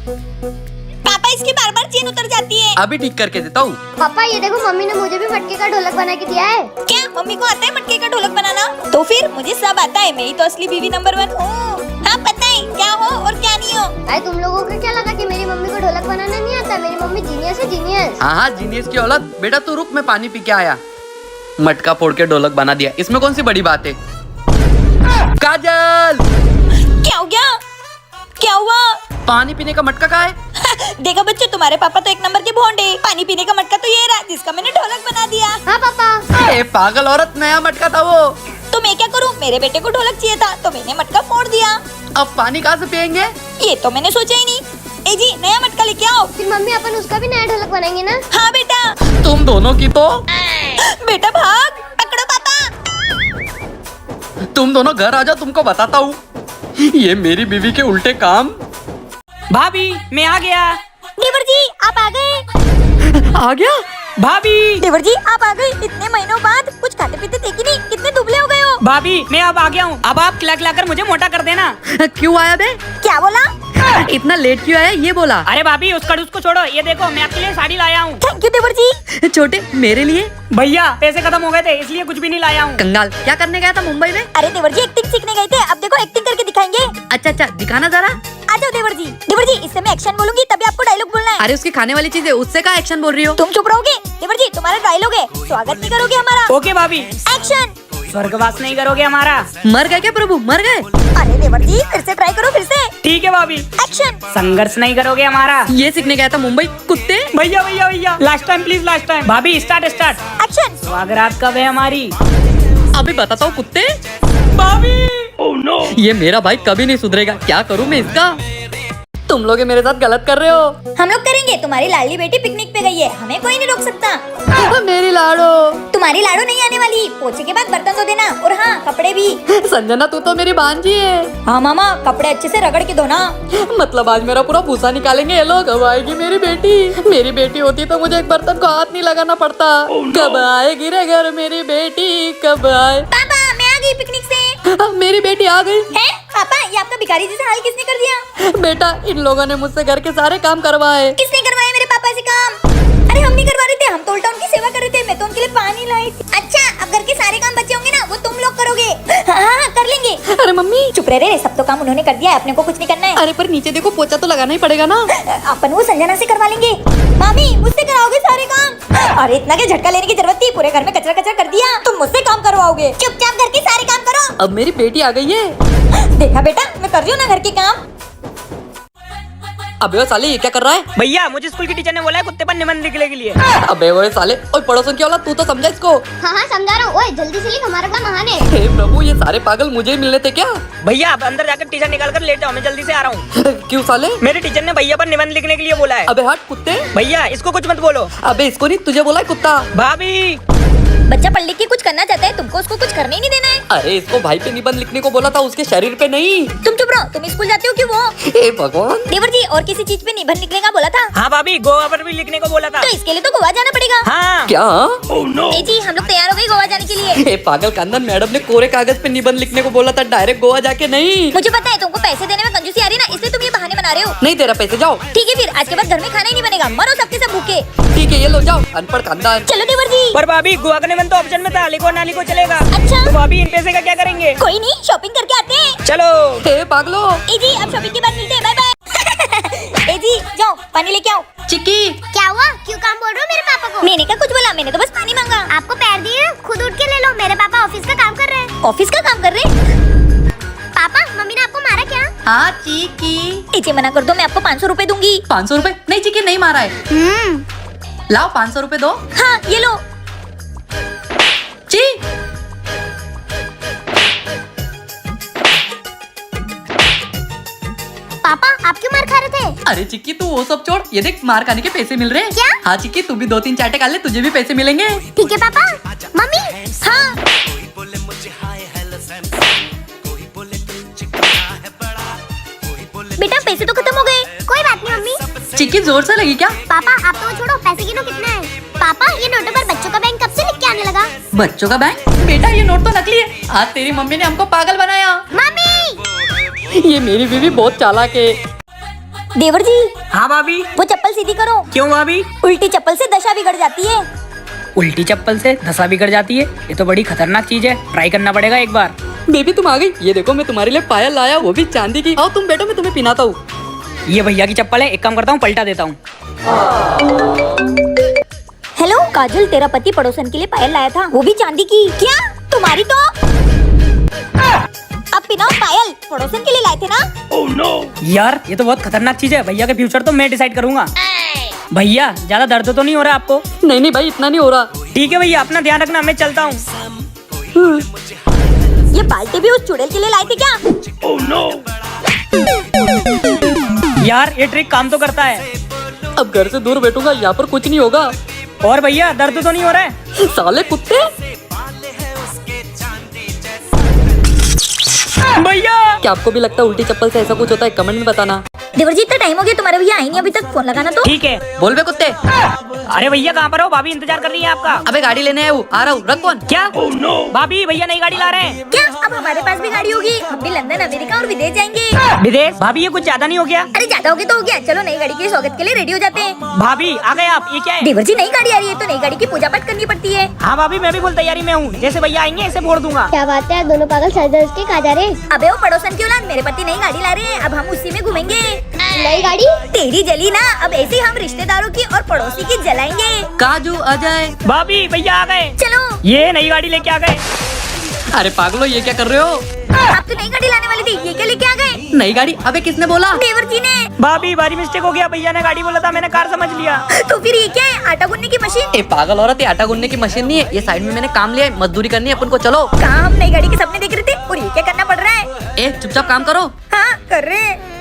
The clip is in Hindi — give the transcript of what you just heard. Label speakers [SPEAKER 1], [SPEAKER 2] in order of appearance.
[SPEAKER 1] पापा इसकी बार बार चेन उतर जाती है।
[SPEAKER 2] अभी ठीक करके देता हूँ।
[SPEAKER 3] पापा ये देखो, मम्मी ने मुझे भी मटके का ढोलक बना के दिया है।
[SPEAKER 1] क्या मम्मी को आता है मटके का ढोलक बनाना? तो फिर मुझे सब आता है, मैं ही तो असली बीवी नंबर 1 हूँ। हाँ पता है क्या हो और क्या नहीं हो।
[SPEAKER 3] अरे तुम लोगों को क्या लगा कि मेरी मम्मी को ढोलक बनाना नहीं आता? मेरी मम्मी जीनियस है, जीनियस।
[SPEAKER 2] हाँ जीनियस की औलाद। बेटा तू रुक, मैं पानी पी के आया। मटका फोड़ के ढोलक बना दिया, इसमें कौन सी बड़ी बात है। काजल
[SPEAKER 1] क्या हो गया? क्या हुआ?
[SPEAKER 2] पानी पीने का मटका कहाँ है?
[SPEAKER 1] देखो बच्चों, तुम्हारे पापा तो 1 नंबर के भोंडे। पानी पीने का मटका तो ये रहा जिसका मैंने ढोलक बना दिया।
[SPEAKER 3] हाँ पापा।
[SPEAKER 2] ए पागल औरत, नया मटका था वो।
[SPEAKER 1] तो मैं क्या करूँ, मेरे बेटे को ढोलक चाहिए था तो मैंने मटका फोड़ दिया।
[SPEAKER 2] अब पानी कहाँ से पियेंगे?
[SPEAKER 1] ये तो मैंने सोचा ही नहीं। ए जी नया मटका लेके आओ।
[SPEAKER 3] फिर मम्मी अपन उसका भी नया ढोलक बनाएंगे ना?
[SPEAKER 1] हाँ बेटा।
[SPEAKER 2] तुम दोनों की तो।
[SPEAKER 1] बेटा भाग, पकड़ो पापा।
[SPEAKER 2] तुम दोनों घर आ जाओ, तुमको बताता हूँ ये मेरी बीवी के उल्टे काम।
[SPEAKER 4] भाभी मैं आ गया।
[SPEAKER 1] देवर जी आप आ गए।
[SPEAKER 2] आ गया
[SPEAKER 4] भाभी।
[SPEAKER 1] देवर जी आप आ गए, इतने महीनों बाद। कुछ खाते पीते थे कि नहीं? कितने दुबले हो गए हो।
[SPEAKER 4] भाभी मैं अब आ गया हूँ, अब आप खिला कर मुझे मोटा कर देना।
[SPEAKER 2] क्यों आया बे?
[SPEAKER 1] क्या बोला?
[SPEAKER 2] इतना लेट क्यों आया ये बोला।
[SPEAKER 4] अरे भाभी उस खड़ूस को छोड़ो, ये देखो मैं आपके लिए साड़ी लाया हूँ।
[SPEAKER 1] थैंक यू देवर जी।
[SPEAKER 2] छोटे मेरे लिए?
[SPEAKER 4] भैया पैसे खत्म हो गए थे इसलिए कुछ भी नहीं लाया हूँ।
[SPEAKER 2] कंगाल, क्या करने गया था मुंबई में?
[SPEAKER 1] अरे देवर जी एक्टिंग सीखने गए थे, अब देखो एक्टिंग करके दिखाएंगे।
[SPEAKER 2] अच्छा अच्छा, दिखाना जरा।
[SPEAKER 1] आ जाओ देवर जी। देवर जी इससे मैं एक्शन बोलूंगी तभी आपको डायलॉग बोलना है।
[SPEAKER 2] अरे उसकी खाने वाली चीज है, उससे का एक्शन बोल रही हो?
[SPEAKER 1] तुम चुप रहोगे? देवर जी तुम्हारा डायलॉग है, स्वागत नहीं करोगे हमारा।
[SPEAKER 4] ओके भाभी।
[SPEAKER 1] एक्शन।
[SPEAKER 4] स्वर्गवास नहीं करोगे हमारा।
[SPEAKER 2] मर गए क्या प्रभु, मर गए?
[SPEAKER 1] अरे देवर जी फिर से ट्राई करो, फिर से।
[SPEAKER 4] ठीक है भाभी।
[SPEAKER 1] एक्शन।
[SPEAKER 4] संघर्ष नहीं करोगे हमारा।
[SPEAKER 2] ये सीखने गया था मुंबई, कुत्ते।
[SPEAKER 4] भैया भैया भैया last time please, last time. भाभी स्टार्ट।
[SPEAKER 1] एक्शन।
[SPEAKER 4] स्वागरात कब है हमारी?
[SPEAKER 2] अभी बताता हूँ कुत्ते।
[SPEAKER 4] भाभी।
[SPEAKER 2] ये मेरा भाई कभी नहीं सुधरेगा, क्या करूँ मैं इसका? तुम लोग ये मेरे साथ गलत कर रहे हो।
[SPEAKER 1] हम लोग करेंगे, तुम्हारी लाडली बेटी पिकनिक पे गई है, हमें कोई नहीं रोक सकता।
[SPEAKER 2] मेरी लाडो।
[SPEAKER 1] तुम्हारी लाडो नहीं आने वाली, पोछे के बाद बर्तन तो देना, और हाँ कपड़े भी।
[SPEAKER 2] संजना तू तो मेरी भांजी है।
[SPEAKER 1] हाँ मामा, कपड़े अच्छे से रगड़ के धोना।
[SPEAKER 2] मतलब आज मेरा पूरा भूसा निकालेंगे ये लोग। कब आएगी मेरी बेटी? मेरी बेटी होती तो मुझे एक बर्तन को हाथ नहीं लगाना पड़ता। कब आएगी रे घर मेरी बेटी, कब आए?
[SPEAKER 1] पापा मैं आ गई पिकनिक से।
[SPEAKER 2] मेरी बेटी आ गई
[SPEAKER 1] है? पापा ये आपका भिखारी जैसा हाल किसने कर दिया?
[SPEAKER 2] बेटा इन लोगों ने मुझसे घर के सारे काम करवाए।
[SPEAKER 1] किसने करवाए मेरे पापा से काम? अरे हम नहीं करवा रहे थे, हम तो उल्टा उनकी सेवा कर रहे थे, मैं तो उनके लिए पानी लाई थी। अच्छा अब घर के सारे काम बचे होंगे ना, वो तुम लोग करोगे। हाँ कर लेंगे।
[SPEAKER 2] अरे मम्मी
[SPEAKER 1] चुप रह रे, सब तो काम उन्होंने कर दिया है, अपने को कुछ नहीं करना है।
[SPEAKER 2] अरे पर नीचे देखो, पोछा तो लगाना ही पड़ेगा ना।
[SPEAKER 1] अपन वो संजना से करवा लेंगे। मामी मुझसे कराओगे सारे काम? अरे इतना क्या झटका लेने की जरूरत थी, पूरे घर में कचरा कचरा कर दिया, तुम मुझसे काम करवाओगे। चुपचाप घर के सारे काम करो।
[SPEAKER 2] अब मेरी बेटी आ गई है।
[SPEAKER 1] देखा बेटा, मैं कर रही हूँ ना घर के काम।
[SPEAKER 2] अबे वो साले ये क्या कर रहा है?
[SPEAKER 4] भैया मुझे स्कूल की टीचर ने बोला है कुत्ते पर निबंध लिखने के लिए।
[SPEAKER 2] अबे वो साले, और पड़ोसन की औलाद, तू तो समझा इसको।
[SPEAKER 3] हाँ हाँ समझा रहा हूँ। ओए जल्दी से लिख, हमारा काम महान है।
[SPEAKER 2] हे प्रभु, ये सारे पागल मुझे ही मिलने थे क्या?
[SPEAKER 4] भैया आप अंदर जाकर टीचर निकाल कर लेट जाओ, मैं जल्दी से आ रहा हूँ।
[SPEAKER 2] क्यों साले?
[SPEAKER 4] मेरे टीचर ने भैया पर निबंध लिखने के लिए बोला है।
[SPEAKER 2] अबे हट कुत्ते।
[SPEAKER 4] भैया इसको कुछ मत बोलो।
[SPEAKER 2] अबे इसको नहीं, तुझे बोला है कुत्ता।
[SPEAKER 4] भाभी
[SPEAKER 1] बच्चा पढ़ लिख के कुछ करना चाहता है, तुमको उसको कुछ करने ही नहीं देना है।
[SPEAKER 2] अरे इसको भाई पे निबंध लिखने को बोला था, उसके शरीर पे नहीं।
[SPEAKER 1] तुम चुप रहो, तुम स्कूल जाते हो क्यों? वो
[SPEAKER 2] हे भगवान।
[SPEAKER 1] देवर जी और किसी चीज पे निबंध लिखने का बोला था?
[SPEAKER 4] हाँ भाभी गोवा पर भी लिखने को बोला था।
[SPEAKER 1] तो इसके लिए तो गोवा जाना पड़ेगा।
[SPEAKER 4] हाँ
[SPEAKER 2] क्या?
[SPEAKER 1] ए जी हम लोग तैयार हो गए गोवा जाने के लिए।
[SPEAKER 2] हे पागल कांदन, मैडम ने कोरे कागज पे निबंध लिखने को बोला था, डायरेक्ट गोवा जाके नहीं।
[SPEAKER 1] मुझे पता है तुमको पैसे देने में कंजूसी आ रही है ना, इसलिए तुम ये बहाने बना रहे हो।
[SPEAKER 2] नहीं तेरा पैसे, जाओ।
[SPEAKER 1] ठीक है फिर आज के बाद घर में खाना ही नहीं बनेगा, मरो सबके सब भूखे।
[SPEAKER 2] ठीक है ये लो, जाओ अनपढ़ खानदान।
[SPEAKER 1] चलो देवर जी।
[SPEAKER 4] पर भाभी गोवा का निबंध तो ऑप्शन में था, लिखो ना लिखो चलेगा।
[SPEAKER 1] अच्छा।
[SPEAKER 4] तो भाभी इन पैसे का क्या करेंगे?
[SPEAKER 1] कोई नहीं, शॉपिंग करके आते हैं।
[SPEAKER 4] चलो।
[SPEAKER 2] हे पागलो।
[SPEAKER 1] ए जी अब शॉपिंग के बाद मिलते हैं, बाय बाय। ए जी जाओ पानी लेके आओ।
[SPEAKER 2] चिक्की
[SPEAKER 3] क्या हुआ? क्यों काम बोल रहे हो मेरे पापा को?
[SPEAKER 1] मैंने क्या कुछ बोला, मैंने तो बस पानी मांगा।
[SPEAKER 3] आपको पैर दिए, खुद उठ के ले लो। मेरे पापा ऑफिस का काम कर रहे हैं।
[SPEAKER 1] ऑफिस का काम कर रहे?
[SPEAKER 3] पापा मम्मी ने आपको मारा क्या?
[SPEAKER 2] हाँ चिक्की।
[SPEAKER 1] ए जी मना कर दो, मैं आपको 500 रुपए दूंगी।
[SPEAKER 2] 500 रुपए? नहीं चिक्की नहीं मारा है। लाओ 500 रुपए दो।
[SPEAKER 1] हाँ ये लो।
[SPEAKER 2] ची
[SPEAKER 3] पापा आप क्यों मार खा रहे थे?
[SPEAKER 2] अरे चिक्की तू वो सब छोड़, ये देख मार खाने के पैसे मिल रहे हैं।
[SPEAKER 3] क्या?
[SPEAKER 2] हाँ चिक्की तू भी 2-3 चाटे खा ले, तुझे भी पैसे मिलेंगे।
[SPEAKER 3] ठीक है पापा। मम्मी
[SPEAKER 1] हाँ बेटा पैसे तो खत्म हो गए।
[SPEAKER 3] कोई बात नहीं मम्मी।
[SPEAKER 2] चिक्की जोर से लगी क्या?
[SPEAKER 3] पापा आप तो छोड़ो, पैसे गिनो कितने हैं। पापा ये नोटों पर बच्चों का बैंक कब से लिख के आने लगा?
[SPEAKER 2] बच्चों का बैंक? बेटा ये नोट तो नकली है, आज तेरी मम्मी ने हमको पागल बनाया।
[SPEAKER 3] मम्मी
[SPEAKER 2] ये मेरी बीवी बहुत चालाक है।
[SPEAKER 1] देवर जी
[SPEAKER 4] हाँ भाभी।
[SPEAKER 1] वो चप्पल सीधी करो।
[SPEAKER 4] क्यों भाभी?
[SPEAKER 1] उल्टी चप्पल से दशा बिगड़ जाती है।
[SPEAKER 4] उल्टी चप्पल से दशा बिगड़ जाती है? ये तो बड़ी खतरनाक चीज है, ट्राई करना पड़ेगा एक बार।
[SPEAKER 2] बेबी तुम आ गई। ये देखो मैं तुम्हारे लिए पायल लाया, वो भी चांदी की। आओ तुम बैठो, मैं तुम्हें पिनाता हूँ।
[SPEAKER 4] ये भैया की चप्पल है, एक काम करता हूँ पलटा देता हूँ।
[SPEAKER 1] हेलो काजल, तेरा पति पड़ोसन के लिए पायल लाया था, वो भी चांदी की। क्या तुम्हारी तो अब पिनाओ पायल, पड़ोसन के लिए लाए थे ना।
[SPEAKER 4] यार ये तो बहुत खतरनाक चीज है, भैया के फ्यूचर तो मैं डिसाइड करूंगा। भैया ज्यादा दर्द तो नहीं हो रहा आपको?
[SPEAKER 2] नहीं नहीं भाई, इतना नहीं हो रहा।
[SPEAKER 4] ठीक है भैया, अपना ध्यान रखना, मैं चलता हूँ।
[SPEAKER 1] ये बाल्टी भी उस चुड़ैल के लिए लाए थे क्या?
[SPEAKER 4] यार ये ट्रिक काम तो करता है।
[SPEAKER 2] अब घर से दूर बैठूंगा, यहाँ पर कुछ नहीं होगा।
[SPEAKER 4] और भैया दर्द तो नहीं हो रहा है?
[SPEAKER 2] साले कुत्ते।
[SPEAKER 4] भैया
[SPEAKER 2] क्या आपको भी लगता है उल्टी चप्पल से ऐसा कुछ होता है? कमेंट में बताना।
[SPEAKER 1] देवर जी इतना टाइम हो गया, तुम्हारे भैया आई नहीं अभी तक, फोन लगाना तो।
[SPEAKER 4] ठीक है।
[SPEAKER 2] बोल बे कुत्ते।
[SPEAKER 4] अरे भैया कहाँ पर हो? भाभी इंतजार कर रही है आपका।
[SPEAKER 2] अबे गाड़ी लेने आया हूँ, आ रहा हूँ, रख फोन।
[SPEAKER 4] क्या? भाभी भैया नई गाड़ी ला रहे हैं।
[SPEAKER 1] क्या अब हमारे पास भी गाड़ी होगी? हम भी लंदन, अमेरिका और विदेश जाएंगे।
[SPEAKER 4] विदेश? भाभी ये कुछ ज्यादा नहीं हो गया?
[SPEAKER 1] अरे ज्यादा हो गया तो हो गया, चलो नई गाड़ी के स्वागत के लिए रेडी हो जाते हैं।
[SPEAKER 4] भाभी आ गए आप, ये क्या है?
[SPEAKER 1] देवर जी नई गाड़ी आ रही है तो नई गाड़ी की पूजा पाठ करनी पड़ती है।
[SPEAKER 4] हाँ भाभी मैं भी फुल तैयारी में हूँ, जैसे भैया आएंगे ऐसे फोड़ दूंगा।
[SPEAKER 3] क्या बात है, दोनों पागल सर के कहा जा रहे हैं?
[SPEAKER 1] अबे वो पड़ोसन की औलाद, मेरे पति नई गाड़ी ला रहे हैं, अब हम उसी में घूमेंगे।
[SPEAKER 3] नई गाड़ी?
[SPEAKER 1] तेरी जली ना, अब ऐसे हम रिश्तेदारों की और पड़ोसी की जलाएंगे।
[SPEAKER 2] काजू अजय।
[SPEAKER 4] भाभी भैया आ गए।
[SPEAKER 1] चलो।
[SPEAKER 4] ये नई गाड़ी लेके आ गए।
[SPEAKER 2] अरे पागलो, ये क्या कर रहे हो?
[SPEAKER 1] आप तो नई गाड़ी लाने वाली थी, ये क्या लेके आ गए?
[SPEAKER 2] नई गाड़ी? अबे किसने बोला?
[SPEAKER 1] देवर जी ने।
[SPEAKER 4] भाभी भारी मिस्टेक हो गया, भैया ने गाड़ी बोला था, मैंने कार समझ लिया।
[SPEAKER 1] तो फिर ये क्या है? आटा गूंदने की मशीन?
[SPEAKER 2] ए पागल औरत, ये आटा गूंदने की मशीन नहीं है, ये साइड में मैंने काम लिया है, मजदूरी करनी है अपन को। चलो।
[SPEAKER 1] कहाँ हम नई गाड़ी के सपने देख रहे थे और ये क्या करना पड़ रहा है?
[SPEAKER 2] ए चुपचाप काम करो।
[SPEAKER 1] हाँ कर रहे हैं।